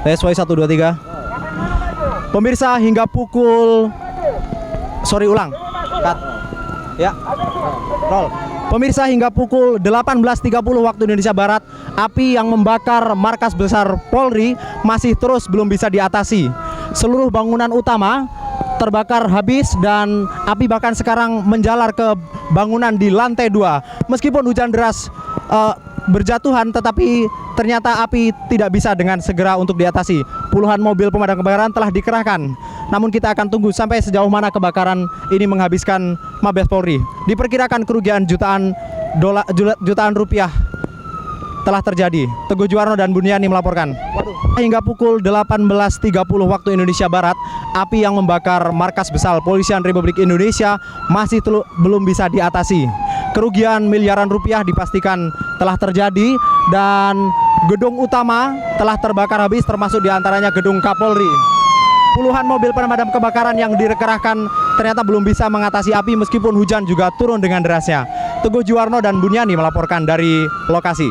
Tes Y 1 2 3. Pemirsa hingga pukul ulang. Cut. Ya. Roll. Pemirsa hingga pukul 18.30 waktu Indonesia Barat, api yang membakar markas besar Polri masih terus belum bisa diatasi. Seluruh bangunan utama terbakar habis dan api bahkan sekarang menjalar ke bangunan di lantai 2. Meskipun hujan deras berjatuhan, tetapi ternyata api tidak bisa dengan segera untuk diatasi. Puluhan mobil pemadam kebakaran telah dikerahkan. Namun kita akan tunggu sampai sejauh mana kebakaran ini menghabiskan Mabes Polri. Diperkirakan kerugian jutaan rupiah telah terjadi. Teguh Juwarno dan Buniani melaporkan. Hingga pukul 18.30 waktu Indonesia Barat, api yang membakar markas besar Kepolisian Republik Indonesia masih belum bisa diatasi. Kerugian miliaran rupiah dipastikan telah terjadi dan gedung utama telah terbakar habis, termasuk diantaranya gedung Kapolri. Puluhan mobil pemadam kebakaran yang dikerahkan ternyata belum bisa mengatasi api meskipun hujan juga turun dengan derasnya. Teguh Juwarno dan Buniani melaporkan dari lokasi.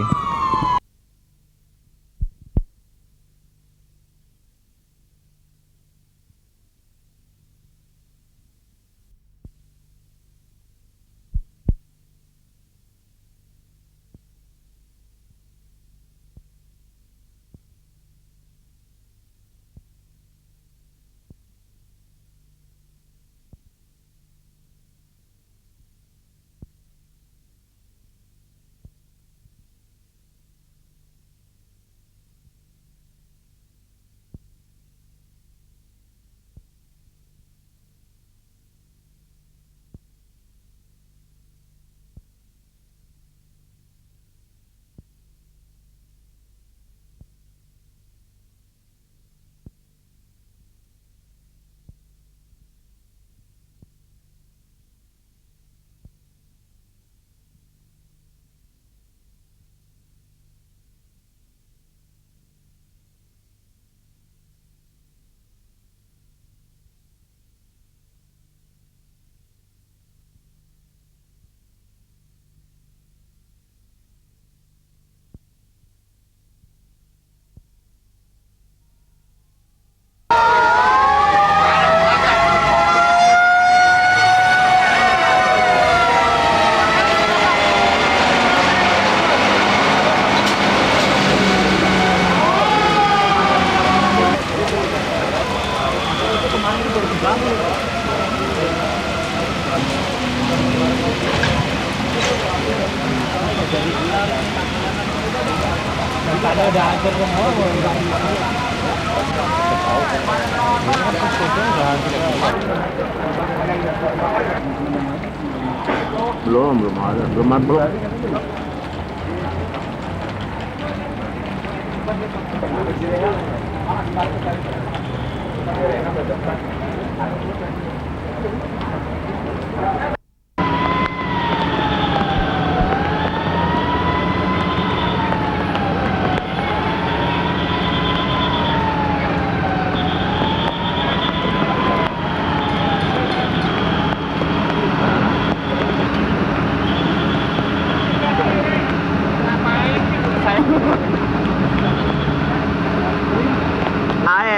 Belum ada.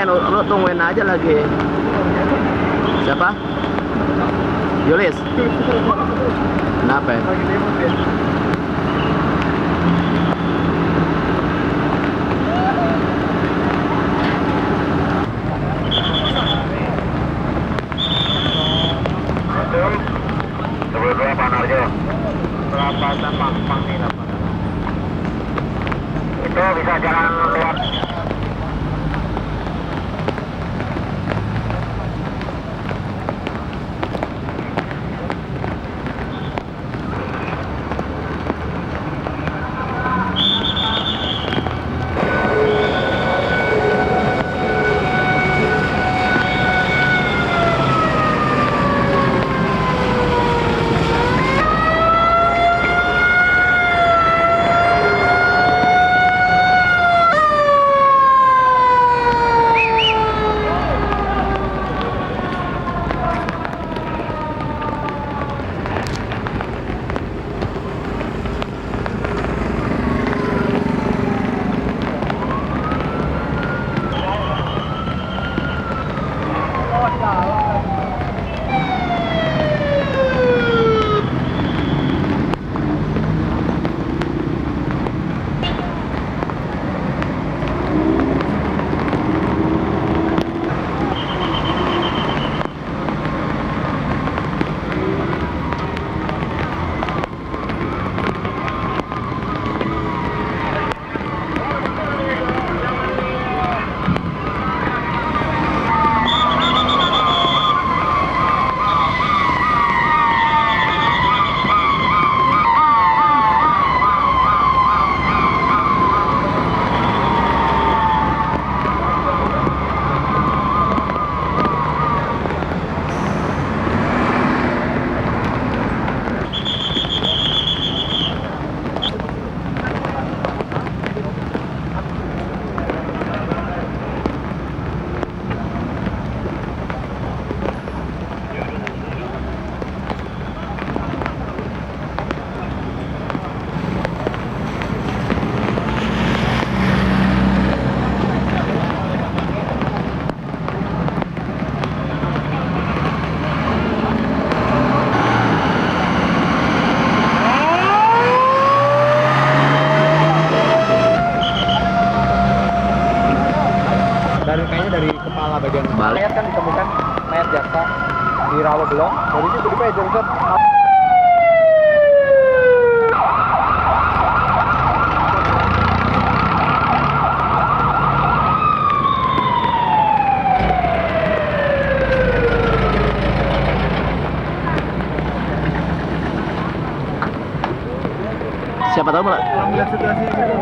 Lu tungguin aja lagi. Siapa? Yulis. Kenapa ya? Sebelumnya Pak Narjo. Perapatan Mampang nih. Itu bisa jalan luar. dari kepala bagian Balik. Mayat kan ditemukan mayat jaksa di Rawabelong. Dari situ tiba-tiba Johnson Siapa tahu malah. melihat situasi gitu.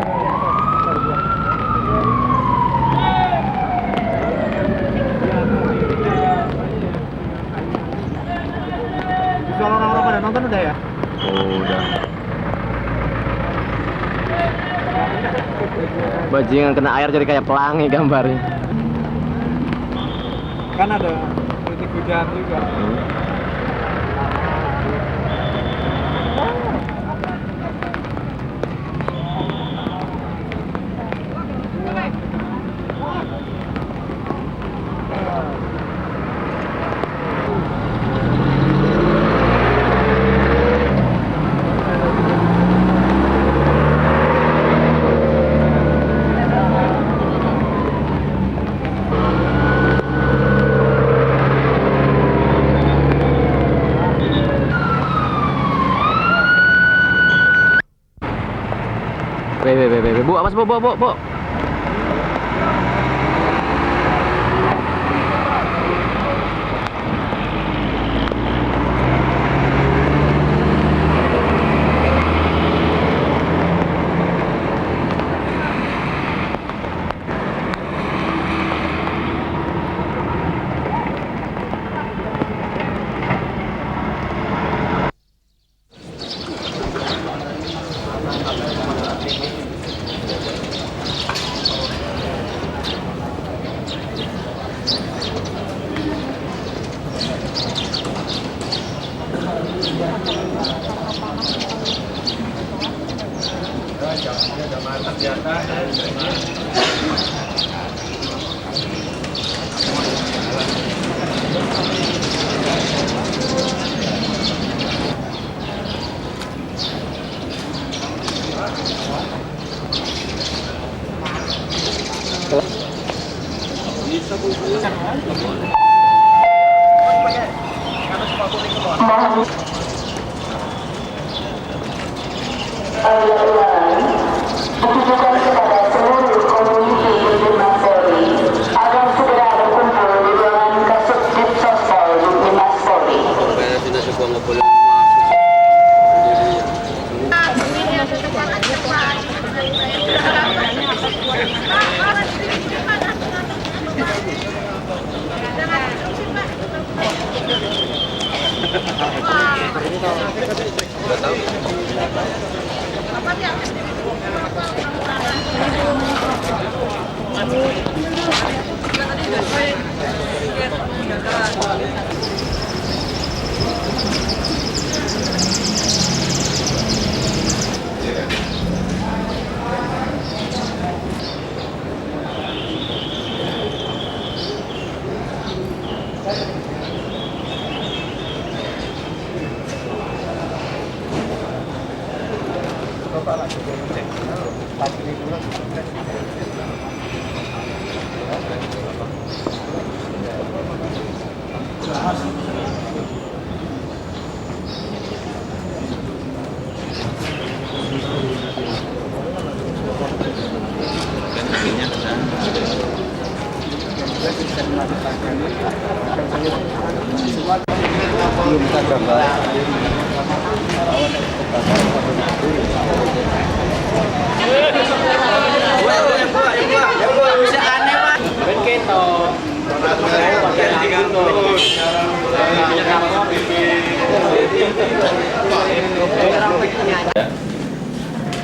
Visual orang-orang pada nonton udah ya? Oh, udah. Bajingan kena air jadi kayak pelangi gambarnya. kan ada kritik hujan juga. Weh, bu, awas bu. Ditujukan kepada seluruh kommuniti Dimas Polri agar segera berkumpul di ruangan Kasubdit Sospol Dimas Polri.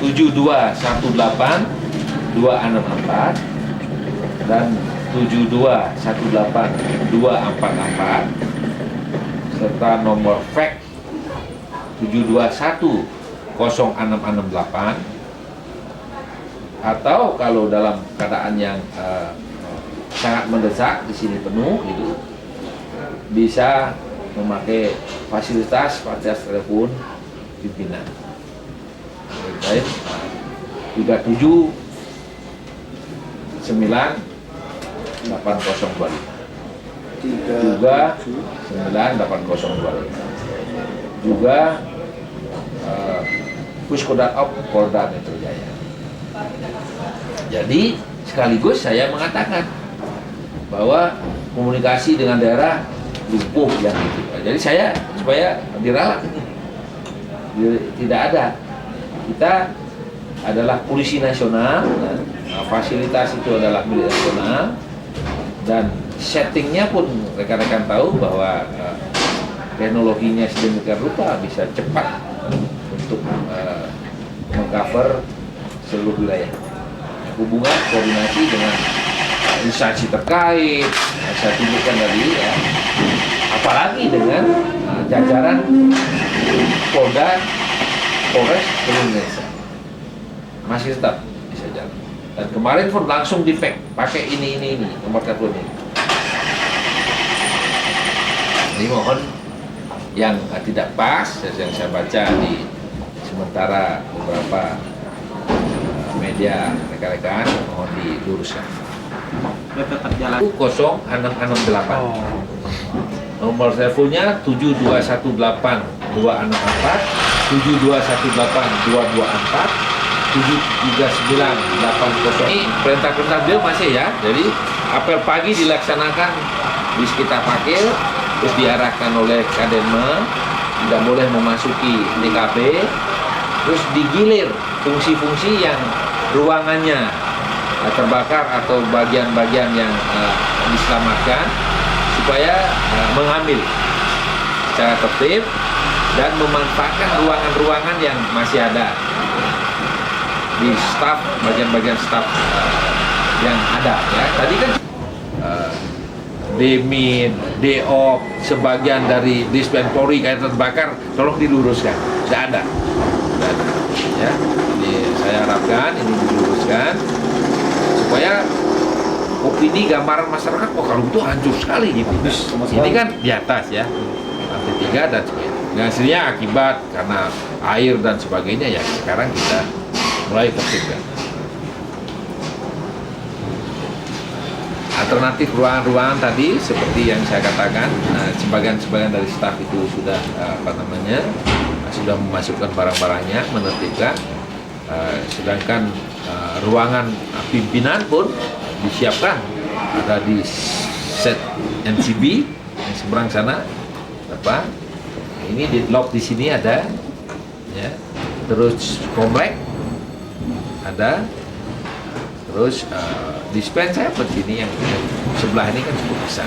tujuh dua 18 264 dan 7218 244 serta nomor fax 7210668 atau kalau dalam keadaan yang sangat mendesak di sini penuh itu bisa memakai fasilitas telepon pimpinan. Baik, 37 9 juga 98025 juga Puskodat Op Polda Metro Jaya. Jadi sekaligus saya mengatakan bahwa komunikasi dengan daerah lumpuh yang itu. Jadi saya supaya diralat tidak ada. Kita adalah polisi nasional, dan fasilitas itu adalah milik nasional, dan settingnya pun rekan-rekan tahu bahwa teknologinya sedemikian rupa bisa cepat untuk mengcover seluruh wilayah. Hubungan koordinasi dengan instansi terkait, saya tunjukkan tadi ya, apalagi dengan jajaran Polda, Polres seluruh Indonesia masih tetap bisa jalan. Dan kemarin pun langsung di pakai ini nomor telepon ini. Jadi mohon yang tidak pas, yang saya baca di sementara beberapa media rekan-rekan, mohon diluruskan. Tetap jalan. 0668. Nomor teleponnya 7218264, 7218224, 73980. Ini perintah-perintah beliau masih ya. Jadi apel pagi dilaksanakan di sekitar parkir, terus diarahkan oleh Kadenma, tidak boleh memasuki TKP, terus digilir fungsi-fungsi yang ruangannya terbakar atau bagian-bagian yang diselamatkan, supaya mengambil secara tertib dan memanfaatkan ruangan-ruangan yang masih ada di staf, bagian-bagian staf yang ada ya. Tadi kan Demin, Deop, sebagian dari Dispenpori kayak terbakar, tolong diluruskan. Tidak ada. Ya. Jadi saya harapkan ini diluruskan supaya opini gambaran masyarakat, oh kalau itu hancur sekali gitu. Ini kan di atas ya, lantai 3 dan sebagainya. Nah, hasilnya akibat karena air dan sebagainya ya, sekarang kita mulai tertibkan. Alternatif ruangan-ruangan tadi seperti yang saya katakan, sebagian dari staf itu sudah sudah memasukkan barang-barangnya, menertibkan, sedangkan ruangan pimpinan pun disiapkan, ada di set NCB yang seberang sana, ini di lock di sini ada, ya, terus komplek ada, terus dispen saya begini yang sebelah ini kan cukup besar.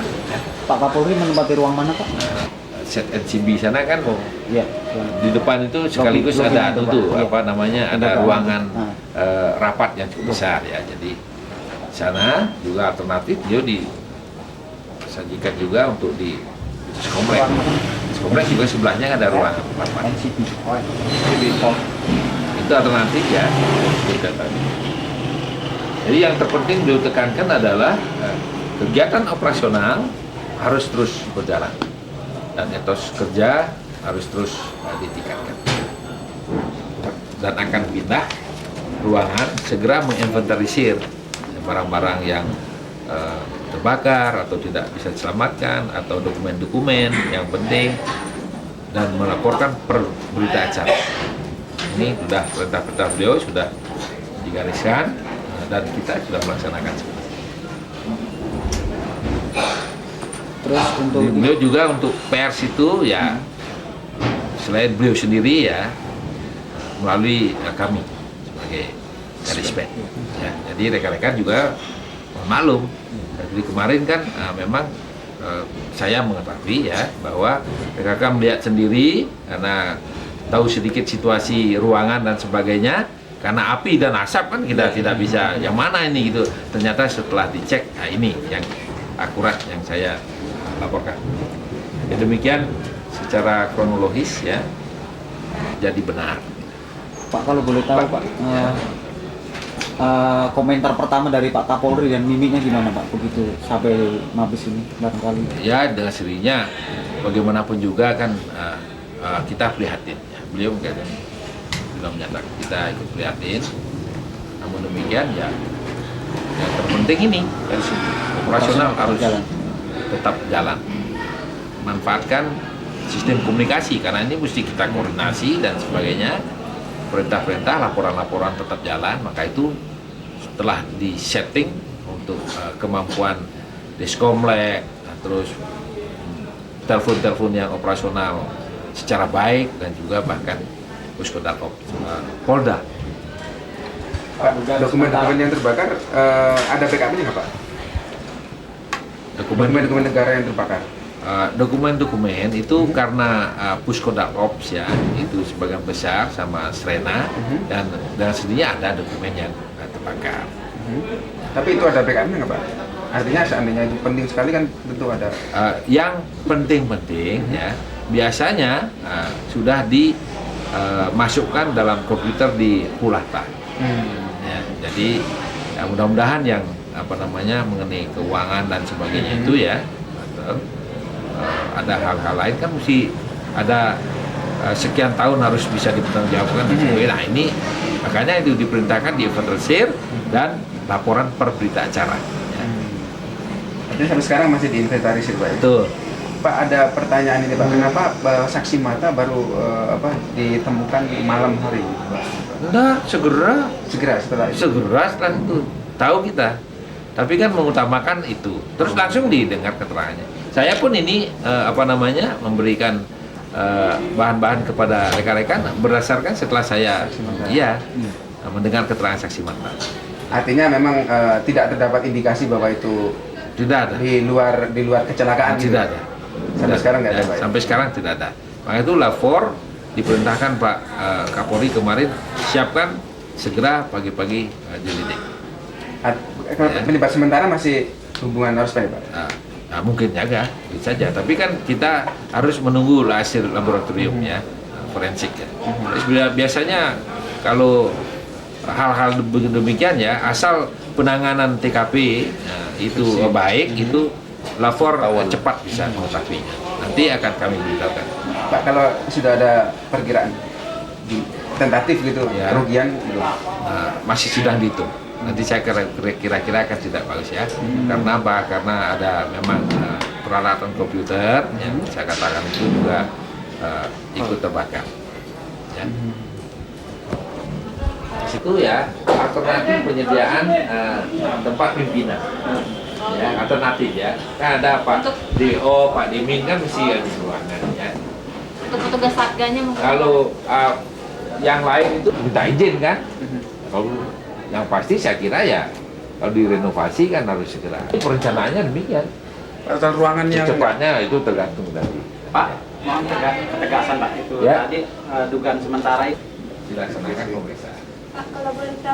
Pak Kapolri menempati ruang mana, Pak? Set NCB sana kan, Iya. di depan itu sekaligus Lobby ada itu, itu Pak. Iya. ada ruangan Nah. rapat yang cukup besar ya. Jadi sana juga alternatif dia disajikan juga untuk di komplek. Komplek juga sebelahnya ada ruangan rapat. NCB. Itu alternatif ya. Jadi yang terpenting beliau tekankan adalah kegiatan operasional harus terus berjalan dan etos kerja harus terus ditingkatkan, dan akan pindah ruangan segera menginventarisir barang-barang yang terbakar atau tidak bisa diselamatkan atau dokumen-dokumen yang penting, dan melaporkan per berita acara. Ini sudah perintah-perintah beliau sudah digariskan dan kita sudah melaksanakan. Terus untuk Beliau juga untuk pers itu ya, selain beliau sendiri ya, melalui kami sebagai Kadispet ya. Jadi rekan-rekan juga maklum. Jadi kemarin kan memang saya mengetahui ya bahwa rekan-rekan melihat sendiri karena tahu sedikit situasi ruangan dan sebagainya, karena api dan asap kan kita tidak bisa yang mana ini gitu. Ternyata setelah dicek, nah ini yang akurat yang saya laporkan. Ya, demikian secara kronologis ya, jadi benar. Pak, kalau boleh tahu Pak, komentar pertama dari Pak Kapolri dan mimiknya gimana Pak begitu sampai Mabes ini barangkali? Ya dengan sendirinya, bagaimanapun juga kan kita prihatin. Ya. Beliau belum menyatakan, kita ikut prihatin. Namun demikian ya, yang terpenting ini dari sini. operasional harus jalan. tetap jalan. Manfaatkan sistem komunikasi karena ini mesti kita koordinasi dan sebagainya. Perintah-perintah, laporan-laporan tetap jalan, maka itu setelah di-setting untuk kemampuan Diskomlek, terus telepon-telepon yang operasional secara baik dan juga bahkan Puskodakop Polda. Pak, dokumen-dokumen yang terbakar ada backup-nya nggak Pak? Dokumen-dokumen negara yang terbakar. Dokumen-dokumen itu karena Puskodakop ya itu sebagian besar sama Srena dan sendirinya ada dokumen yang terbakar. Tapi itu ada backup-nya nggak Pak? Artinya seandainya itu penting sekali kan tentu ada. Yang penting-penting ya biasanya sudah dimasukkan dalam komputer di Pulata. Ya, jadi ya, mudah-mudahan yang mengenai keuangan dan sebagainya itu ya atau, ada hal-hal lain kan mesti ada sekian tahun harus bisa dipertanggungjawabkan dan sebagainya. Nah ini makanya itu diperintahkan diinventarisir dan laporan per berita acara. Ya. Artinya sampai sekarang masih diinventarisir Pak. Betul. Pak ada pertanyaan ini Pak, kenapa saksi mata baru ditemukan malam hari? Nah, segera Setelah itu. setelah itu tahu kita. Tapi kan mengutamakan itu. Terus langsung didengar keterangannya. Saya pun ini memberikan bahan-bahan kepada rekan-rekan berdasarkan setelah saya mendengar keterangan saksi mata. Artinya memang tidak terdapat indikasi bahwa itu Tidak ada. di luar kecelakaan. Tidak ada. Sampai sekarang nggak ada Ya, Pak. sampai sekarang tidak ada. Maka itu lapor diperintahkan Pak Kapolri kemarin siapkan segera pagi-pagi dilidik. Kalau penyebab sementara masih hubungan arus Pak. Mungkin jaga, bisa saja. Tapi kan kita harus menunggu hasil laboratorium ya, forensik ya. Terus biasanya kalau hal-hal demikian ya, asal penanganan TKP itu baik, itu lapor cepat bisa mengetahuinya. Nanti akan kami beritahukan. Pak, kalau sudah ada perkiraan tentatif gitu, Ya. kerugian belum? Masih sudah dihitung. Nanti saya kira-kira akan tidak bagus ya. Karena apa? Karena ada memang peralatan komputer yang saya katakan itu juga ikut terbakar. Ya. Itu ya alternatif penyediaan tempat pimpinan. Ya, alternatif ya. Kan ada Pak DO, Pak Dimin kan mesti ada di ruangan ya. Untuk petugas satganya mungkin. Kalau yang lain itu minta izin kan. Kalau yang pasti saya kira ya kalau direnovasi kan harus segera. Perencanaannya demikian. Atau ruangan yang Secepatnya itu tergantung dari Pak, mohon ketegasan Pak itu Ya. tadi dugaan sementara itu dilaksanakan pemeriksaan. Pak, kalau boleh tahu